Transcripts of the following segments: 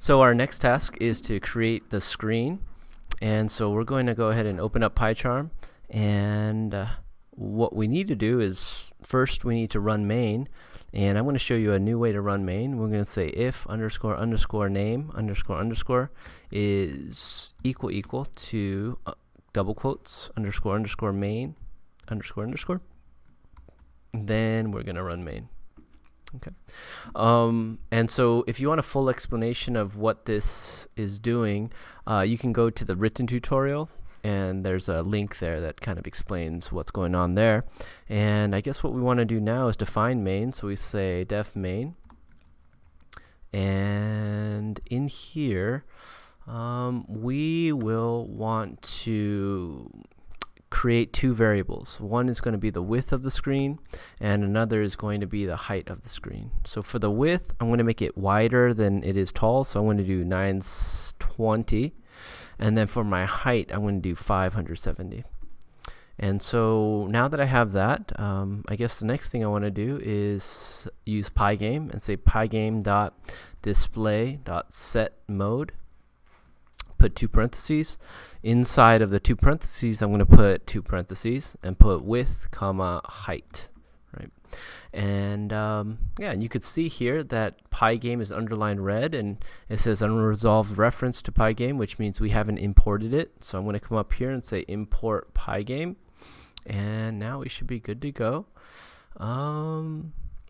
So our next task is to create the screen. And so we're going to go ahead and open up PyCharm. And what we need to do is first we need to run main. And I'm going to show you a new way to run main. We're going to say if underscore underscore name underscore underscore is equal to double quotes underscore underscore main underscore underscore. Then we're going to run main. Okay. And so if you want a full explanation of what this is doing, you can go to the written tutorial, and there's a link there that kind of explains what's going on there. And I guess what we want to do now is define main. So we say def main, and in here we will want to create two variables. One is going to be the width of the screen, and another is going to be the height of the screen. So for the width, I'm going to make it wider than it is tall, so I'm going to do 920, and then for my height, I'm going to do 570. And so now that I have that, I guess the next thing I want to do is use Pygame and say pygame.display.setMode. Put two parentheses. Inside of the two parentheses, I'm going to put two parentheses and put width, comma, height, right? And yeah, and you could see here that Pygame is underlined red, and it says unresolved reference to Pygame, which means we haven't imported it. So I'm going to come up here and say import Pygame, and now we should be good to go.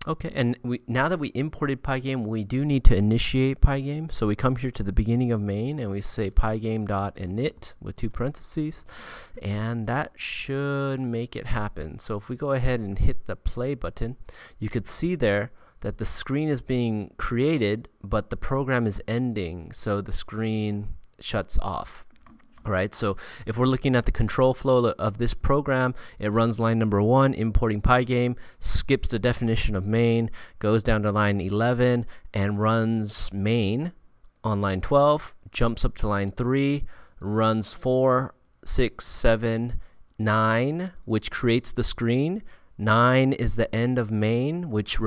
Okay, and now that we imported Pygame, we do need to initiate Pygame. So we come here to the beginning of main, and we say pygame.init with two parentheses, and that should make it happen. So if we go ahead and hit the play button, you could see there that the screen is being created, but the program is ending, so the screen shuts off. Right, so if we're looking at the control flow of this program, it runs line number 1, importing Pygame, skips the definition of main, goes down to line 11, and runs main on line 12, jumps up to line 3, runs 4, 6, 7, 9, which creates the screen. 9 is the end of main, which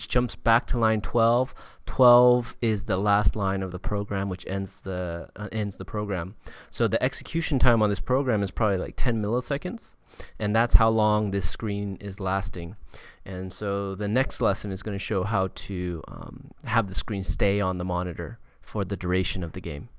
jumps back to line 12. 12 is the last line of the program, which ends the program. So the execution time on this program is probably like 10 milliseconds, and that's how long this screen is lasting. And so the next lesson is going to show how to have the screen stay on the monitor for the duration of the game.